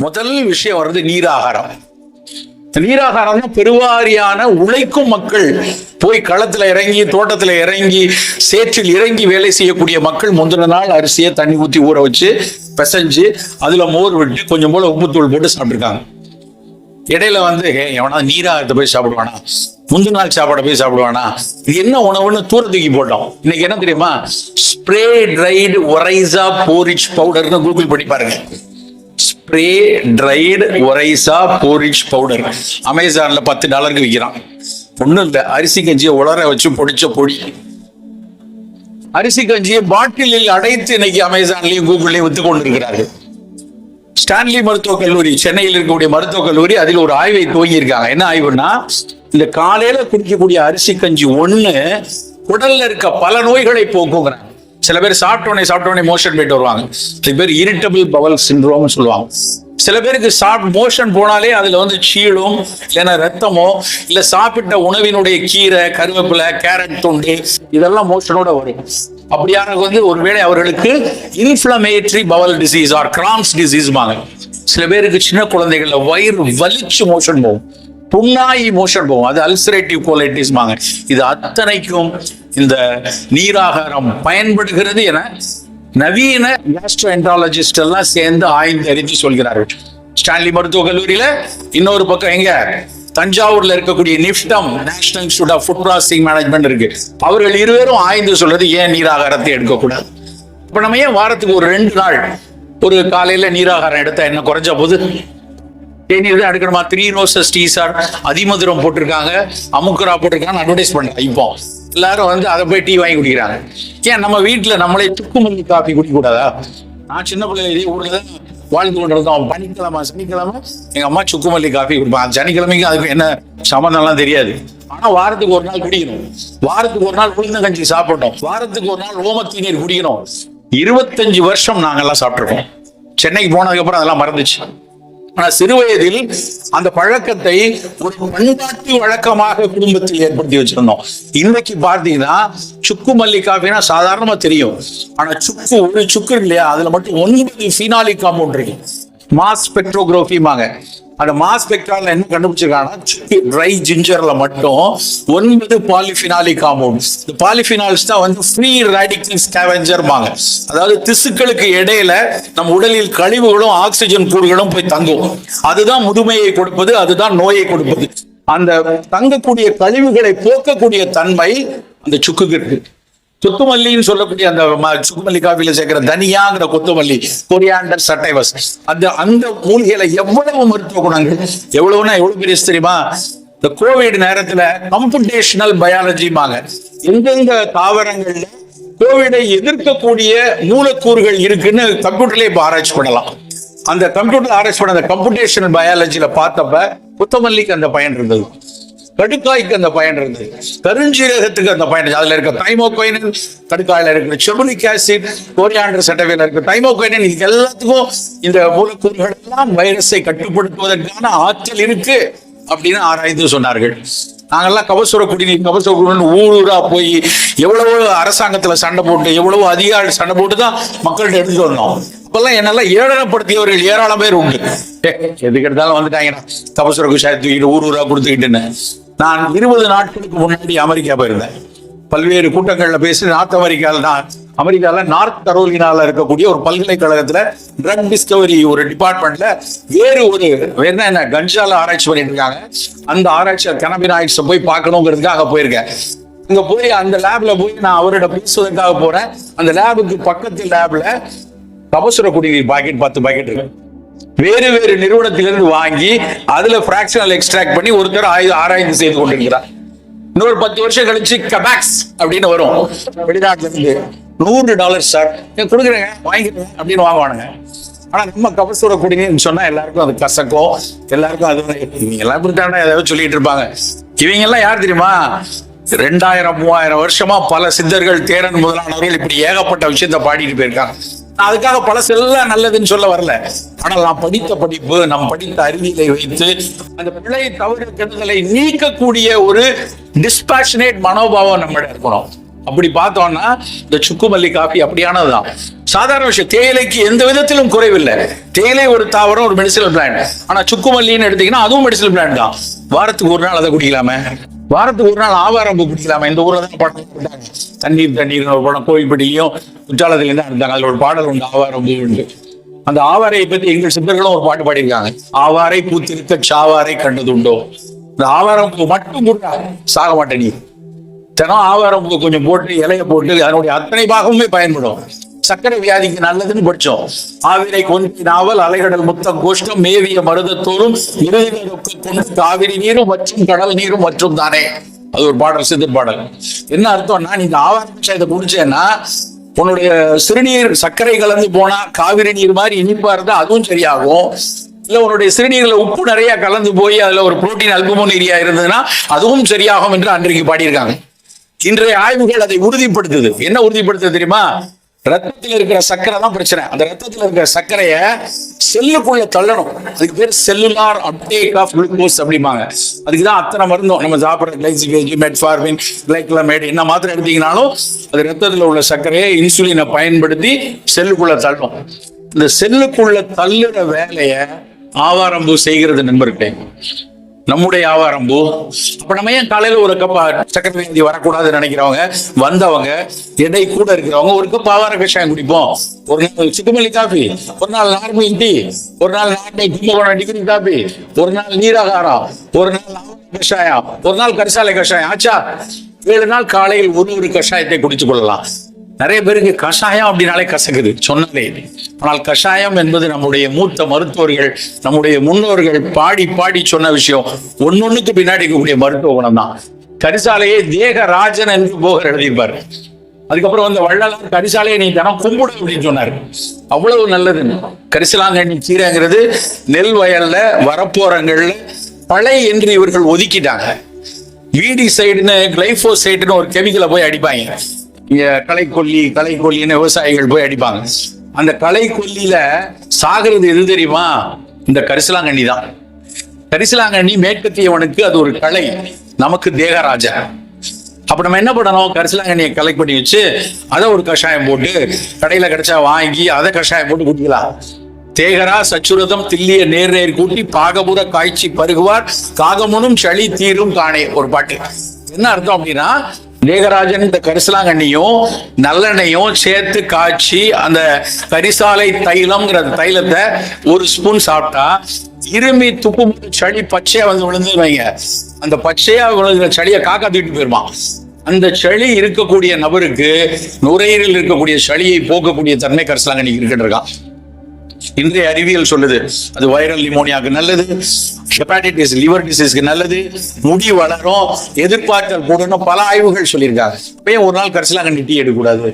முதல் விஷயம் வருது நீராகாரம். நீராகாரம் தான் பெருவாரியான உழைக்கும் மக்கள் போய் களத்துல இறங்கி, தோட்டத்துல இறங்கி, சேற்றில் இறங்கி வேலை செய்யக்கூடிய மக்கள் முந்தின நாள் அரிசியை தண்ணி ஊற்றி ஊற வச்சு பிசைஞ்சு அதுல மோர் விட்டு கொஞ்சம் போல உப்புத்தூள் போட்டு சாப்பிட்டுருக்காங்க. இடையில எவனா நீராகத்தை போய் சாப்பிடுவானா, முந்தின நாள் சாப்பாடை போய் சாப்பிடுவானா, இது என்ன உணவுன்னு தூர தூக்கி போட்டோம். இன்னைக்கு என்ன தெரியுமா, ஸ்ப்ரே ட்ரைடு ஒரைசா போரிச் பவுடர்னு கூகுள் பண்ணி பாருங்க. ஸ்ப்ரே ட்ரைடு ஒரைசா போரிச் பவுடர் அமேசான்ல $10 விற்கிறான். ஒண்ணும் இல்லை, அரிசி கஞ்சியை உலர வச்சு பொடிச்ச பொடி. அரிசி கஞ்சியை பாட்டிலில் அடைத்து இன்னைக்கு அமேசான்லயும் கூகுள்லயும் வித்து கொண்டு இருக்கிறார்கள். ஸ்டான்லி மருத்துவக் கல்லூரி, சென்னையில் இருக்கக்கூடிய மருத்துவக் கல்லூரி, அதில் ஒரு ஆய்வை துவங்கி இருக்காங்க. என்ன ஆய்வுன்னா, இந்த காலையில குடிக்கக்கூடிய அரிசி கஞ்சி குடல்ல இருக்க பல நோய்களை போக்குங்கிறாங்க. சில பேர் சாப்பிட்டோன்னே மோஷன் போயிட்டு வருவாங்க. சில பேர் இரிட்டபிள் பவல் சிண்ட்ரோம் சொல்லுவாங்க. சில பேருக்கு மோஷன் போனாலே அதுல சீழும், இல்லைன்னா ரத்தமோ, இல்ல சாப்பிட்ட உணவினுடைய கீரை, கருவேப்பிலை, கேரட் துண்டு இதெல்லாம் மோஷனோட வரும். அப்படியான ஒருவேளை அவர்களுக்கு inflammatory bowel disease or Crohn's டிசீஸ்பாங்க. சில பேருக்கு சின்ன குழந்தைகள்ல வயிறு வலிச்சு மோஷன் போகும், புண்ணாயி மோஷன் போகும், அது அல்சரேட்டிவ் கோலைட்டிஸ்பாங்க. இது அத்தனைக்கும் இந்த நீராகாரம் பயன்படுகிறது என நவீன கேஸ்ட்ரோஎன்ட்ராலஜிஸ்ட் எல்லாம் சேர்ந்து ஆய்ந்து அறிந்து சொல்கிறார்கள். ஸ்டான்லி மருத்துவக் கல்லூரியில, இன்னொரு பக்கம் தஞ்சாவூர்ல இருக்கக்கூடிய NIFTEM, national institute of food processing management இருக்கு. அவர்கள் இருவரும் ஆய்ந்து சொல்றது ஏன் நீராகாரத்தை எடுக்கக்கூடாது. இப்ப நம்ம ஏன் வாரத்துக்கு ஒரு 2 நாள் ஒரு காலையில நீராகாரம் எடுத்தா என்ன குறைஞ்ச போது? தேநீர் தான் எடுக்கணுமா? 3 roses டீ சார், அதிமதுரம் போட்டிருக்காங்க, அமுக்குரா போட்டிருக்காங்க, அட்வர்டைஸ் பண்றாங்க. இப்போ எல்லாரும் அதை போய் டீ வாங்கி குடிக்கிறாங்க. ஏன் நம்ம வீட்டுல நம்மளே சுக்குமல்லி காஃபி குடிக்க கூடாதா? நான் சின்ன பிள்ளைல இதே ஊர்ல தான் வாழ்ந்து கொண்டு இருந்தோம். சனிக்கிழமை எங்க அம்மா சுக்குமல்லி காஃபி குடிப்பாங்க. சனிக்கிழமைக்கு அதுக்கு என்ன சம்மந்தம்லாம் தெரியாது. ஆனா வாரத்துக்கு ஒரு நாள் குடிக்கணும். வாரத்துக்கு ஒரு நாள் உளுந்த கஞ்சி சாப்பிட்டோம். வாரத்துக்கு ஒரு நாள் ஓமத்தி நீர் குடிக்கணும். 25 வருஷம் நாங்கெல்லாம் சாப்பிட்டுருக்கோம். சென்னைக்கு போனதுக்கு அப்புறம் அதெல்லாம் மறந்துச்சு. ஆனா சிறு வயதில் அந்த பழக்கத்தை ஒரு பண்பாட்டு வழக்கமாக குடும்பத்தில் ஏற்படுத்தி வச்சிருந்தோம். இன்னைக்கு பார்த்தீங்கன்னா சுக்கு மல்லி காஃபினா சாதாரணமா தெரியும். ஆனா ஒரு சுக்கு இல்லையா, அதுல மட்டும் 9 ஃபினாலிக் காம்பவுண்ட் இருக்கு. மாஸ் ஸ்பெக்ட்ரோகிராஃபிமாங்க. அந்த மாஸ் ஸ்பெக்ட்ரால என்ன கண்டுபிடிச்சிருக்காங்கன்னா, ட்ரை ஜிஞ்சர்ல மட்டும் 9 பாலிஃபினாலிக் காம்பவுண்ட்ஸ். இந்த பாலிஃபினால்ஸ் தான் ஃப்ரீ ரேடிக்கல் ஸ்கேவெஞ்சர்பாங்க. அதாவது திசுக்களுக்கு இடையில நம்ம உடலில் கழிவுகளும் ஆக்சிஜன் கூறுகளும் போய் தங்கும். அதுதான் முதுமையை கொடுப்பது, அதுதான் நோயை கொடுப்பது. அந்த தங்கக்கூடிய கழிவுகளை போக்கக்கூடிய தன்மை அந்த சுக்குக்கு இருக்கு. கொத்துமல்லின்னு சொல்லக்கூடிய அந்த சுக்குமல்லி காஃபில சேர்க்கிற தனியாங்கிற கொத்துமல்லி, கொரியாண்டர் சட்டைவஸ், அந்த மூலிகையில எவ்வளவு மருத்துவ குணங்கள், எவ்வளவு பெரிய தெரியுமா? இந்த கோவிட் நேரத்துல கம்ப்யூட்டேஷனல் பயாலஜிமாங்க. எந்தெந்த தாவரங்கள்ல கோவிடை எதிர்க்கக்கூடிய மூலக்கூறுகள் இருக்குன்னு கம்ப்யூட்டர்லயே இப்ப ஆராய்ச்சி பண்ணலாம். அந்த கம்ப்யூட்டர் ஆராய்ச்சி பண்ண அந்த கம்ப்யூட்டேஷனல் பயாலஜில பார்த்தப்ப கொத்தமல்லிக்கு அந்த பயன் இருந்தது, கடுக்காய்க்கு அந்த பயன் இருந்தது, கருஞ்சீரகத்துக்கு அந்த பயன். அதுல இருக்க தைமோகைனின், கடுக்காயில இருக்கிற செர்புலிக் ஆசிட், கோரியாண்டர் சட்டவையில இருக்க தைமோகைனின், இது எல்லாத்துக்கும் இந்த மூலக்கூறுகள் எல்லாம் வைரஸை கட்டுப்படுத்துவதற்கான ஆற்றல் இருக்கு அப்படின்னு ஆராய்ந்து சொன்னார்கள். நாங்கெல்லாம் கபசுர குடிநீர் ஊரூரா போய் எவ்வளவோ அரசாங்கத்துல சண்டை போட்டு, எவ்வளவோ அதிகாரி சண்டை போட்டு தான் மக்கள்கிட்ட எடுத்துட்டு வந்தோம். அப்பெல்லாம் என்னெல்லாம் ஏளனப்படுத்தியவர்கள் ஏராளம் பேர் உண்டு. எதுக்கு எடுத்தாலும் வந்துட்டாங்கன்னா கபசுர குஷாயத்தை தூக்கிட்டு ஊரூரா கொடுத்துக்கிட்டுன்னு. நான் 20 நாட்களுக்கு முன்னாடி அமெரிக்கா போயிருந்தேன். பல்வேறு கூட்டங்கள்ல பேசி அமெரிக்கால நார்த் கரோலினால இருக்கக்கூடிய ஒரு பல்கலைக்கழகத்துல ட்ரக் டிஸ்கவரி ஒரு டிபார்ட்மெண்ட்ல என்ன கஞ்சால ஆராய்ச்சி பண்ணிட்டு இருக்காங்க. அந்த ஆராய்ச்சி கனபினாய்ட்ஸை போய் பார்க்கணுங்கிறதுக்காக போயிருக்கேன். இங்க போய் அந்த லேப்ல போய் நான் அவரோட பேசுவதற்காக போறேன். அந்த லேபுக்கு பக்கத்து லேப்ல கபசுர குடிநீர் பாக்கெட் 10 பாக்கெட் இருக்கு. வேறு நிறுவனத்திலிருந்து வாங்கி அதுல பிராக்ஷனல் எக்ஸ்ட்ராக்ட் பண்ணி ஒருத்தர் ஆராய்ந்து செய்து கொண்டிருக்கிறார். இன்னொரு 10 வருஷம் கழிச்சு கபாக்ஸ் அப்படின்னு வரும் வெளிநாட்டுல இருந்து. $100 சார் கொடுக்குறேங்க, வாங்கிக்கிறேன் அப்படின்னு வாங்குவானுங்க. ஆனா நம்ம கபசுர குடிநீர் சொன்னா எல்லாருக்கும் அது கசக்கும், எல்லாருக்கும் அது இவங்க எல்லாம் இப்படித்தானே ஏதாவது சொல்லிட்டு இருப்பாங்க. இவங்க எல்லாம் யார் தெரியுமா? 2000-3000 வருஷமா பல சித்தர்கள், தேரன் முதலானவர்கள் இப்படி ஏகப்பட்ட விஷயத்த பாடிட்டு போயிருக்காங்க. நான் அதுக்காக பழசெல்லாம் நல்லதுன்னு சொல்ல வரல. ஆனால் நான் படித்த படிப்பு, நம் படித்த அறிவியலை வைத்து அந்த பிழை, தவறு, கெடுதலை நீக்கக்கூடிய ஒரு டிஸ்பாஷனேட் மனோபாவம் நம்மகிட்ட இருக்கணும். அப்படி பார்த்தோம்னா இந்த சுக்குமல்லி காஃபி அப்படியானதுதான். சாதாரண விஷயம். தேயிலைக்கு எந்த விதத்திலும் குறைவில்லை. தேயிலை ஒரு தாவரம், ஒரு மெடிசினல் பிளான்ட். ஆனா சுக்குமல்லின்னு எடுத்தீங்கன்னா அதுவும் மெடிசினல் பிளான்ட் தான். வாரத்துக்கு ஒரு நாள் அதை குடிக்கலாமே, வாரத்துக்கு ஒரு நாள் ஆவாரம்பூ குடிக்கலாமே. இந்த ஊர்ல தான் படம் எடுத்தாங்க, தண்ணீர் தண்ணீர் ஒரு படம் கோயில்பட்டியிலையும் குற்றாலத்திலையும் தான் எடுத்தாங்க. அதுல ஒரு பாடல் உண்டு, ஆவாரம்பூ உண்டு. அந்த ஆவாரையை பத்தி எங்கள் சித்தர்களும் ஒரு பாட்டு பாடியிருக்காங்க. ஆவாரை பூத்திருக்க சாவாரை கண்டதுண்டோ. இந்த ஆவாரம்பூ மட்டும் கூட சாக மாட்டேன் நீ. தினம் ஆவாரம்பூ கொஞ்சம் போட்டு இலைய போட்டு அதனுடைய அத்தனை பாகமுமே பயன்படும். சர்க்கரை வியாதிக்கு நல்லதுன்னு படிச்சோம். ஆவிரை கொண்டி நாவல் அலைகடல் முத்தம் கோஷ்டம் மேவிய மருதத்தோறும் கொண்டு காவிரி நீரும் மற்றும் கடல் நீரும் மற்றும் தானே. அது ஒரு பாடல், சித்தர் பாடல். என்ன அர்த்தம்னா, நீங்க ஆவார கஷாயத்தை குடிச்சேன்னா உன்னுடைய சிறுநீர் சர்க்கரை கலந்து போனா காவிரி நீர் மாதிரி இனிப்பா இருந்தா அதுவும் சரியாகும். இல்ல உன்னுடைய சிறுநீர்ல உப்பு நிறைய கலந்து போய் அதுல ஒரு புரோட்டீன் அல்புமோனீரியா இருந்ததுன்னா அதுவும் சரியாகும் என்று அன்றைக்கு பாடியிருக்காங்க. இன்றைய ஆய்வுகள் அதை உறுதிப்படுத்துது. என்ன உறுதிப்படுத்துது தெரியுமா? ரத்தத்தில் இருக்கிற சர்க்கரை தான் பிரச்சனை. அந்த ரத்தத்தில் இருக்கிற சர்க்கரையை செல்லுக்குள்ள தள்ளணும். அதுக்கு பேர் செல்லுலார் அப்டேக் ஆஃப் குளுக்கோஸ் அப்படிம்பாங்க. அதுக்குதான் அத்தனை மருந்தும். நம்ம சாப்பிட்ற கிளைசிகேஜ், மெட்ஃபார்மின், கிளைக்லமேட் என்ன மாத்திரை எடுத்தீங்கன்னாலும் அது ரத்தத்தில் உள்ள சர்க்கரையை இன்சுலினை பயன்படுத்தி செல்லுக்குள்ள தள்ளும். இந்த செல்லுக்குள்ள தள்ளுற வேலையை ஆவாரம்பூ செய்கிறது நண்பர்களே. நம்முடைய ஆவாரம்பூ. அப்ப நம்ம ஏன் காலையில ஒரு கப் சக்கரை வியாதி வரக்கூடாதுன்னு நினைக்கிறவங்க, வந்தவங்க, எடை கூட இருக்கிறவங்க ஒரு கப் ஆவார கஷாயம் குடிப்போம். ஒரு நாள் சிக்குமல்லி காஃபி, ஒரு நாள் நார்மல் டீ, ஒரு நாள் நார்மல் கும்பகோணம் டிகிரி காஃபி, ஒரு நாள் நீராகாரம், ஒரு நாள் கஷாயம், ஒரு நாள் கரிசாலை கஷாயம். ஆச்சா, 7 நாள் காலையில் ஒரு கஷாயத்தை குடித்துக் கொள்ளலாம். நிறைய பேருக்கு கஷாயம் அப்படின்னாலே கசக்குது சொன்னாலே. ஆனால் கஷாயம் என்பது நம்முடைய மூத்த மருத்துவர்கள், நம்முடைய முன்னோர்கள் பாடி பாடி சொன்ன விஷயம். ஒன்னொன்னுக்கு பின்னாடி இருக்கக்கூடிய மருத்துவ குணம் தான். கரிசாலையை தேகராஜன் என்று போகர் எழுதியிருப்பார். அதுக்கப்புறம் வந்து வள்ளலார் கரிசாலையை நீ தினம் கும்பிடு அப்படின்னு சொன்னார். அவ்வளவு நல்லதுன்னு. கரிசலாங்கண்ணி கீரைங்கிறது நெல் வயல்ல வரப்போரங்கள்ல பழை என்று இவர்கள் ஒதுக்கிட்டாங்க. வீடி சைடுன்னு கிளைபோசைடுன்னு ஒரு கெமிக்கலை போய் அடிப்பாங்க. இங்க களைக்கொல்லின்னு விவசாயிகள் போய் அடிப்பாங்க. அந்த களைக்கொல்லியில சாகிறது எது தெரியுமா? இந்த கரிசலாங்கண்ணி தான். கரிசலாங்கண்ணி மேற்கத்தியவனுக்கு அது ஒரு களை, நமக்கு தேகராஜா. அப்ப நம்ம என்ன பண்ணணும்? கரிசலாங்கண்ணியை கலெக்ட் பண்ணி வச்சு அதை ஒரு கஷாயம் போட்டு கடையில கிடைச்சா வாங்கி அதை கஷாயம் போட்டு குடிக்கலாம். தேகரா சச்சுரதம் தில்லிய நேர் கூட்டி பாகபுர காய்ச்சி பருகுவார் காகமுனும் சளி தீரும் காணே. ஒரு பாட்டு. என்ன அர்த்தம் அப்படின்னா, தேகராஜன் இந்த கரிசலாங்கண்ணியும் நல்லெண்ணையும் சேர்த்து காய்ச்சி அந்த கரிசாலை தைலம்ங்கிற தைலத்தை ஒரு ஸ்பூன் சாப்பிட்டா இருமி துப்பு சளி பச்சையா வந்து விழுந்து வைங்க. அந்த பச்சையா விழுந்த சளியை காக்கா தூக்கிட்டு போயிருமா. அந்த சளி இருக்கக்கூடிய நபருக்கு நுரையீரலில் இருக்கக்கூடிய சளியை போக்கக்கூடிய தன்மை கரிசலாங்கண்ணி இருக்கின்றான். இன்றைய அறிவியல் சொல்லுது அது வைரல் நிமோனியாவுக்கு நல்லது, ஹெப்பாடைட்டிஸ் லிவர் டிசீஸ்க்கு நல்லது, முடி வளரும், எதிர்பார்த்தல் கூடணும் பல ஆய்வுகள் சொல்லியிருக்காங்க. ஒரு நாள் கரிசலாங்கண்ணி டீ எடுக்கக்கூடாது.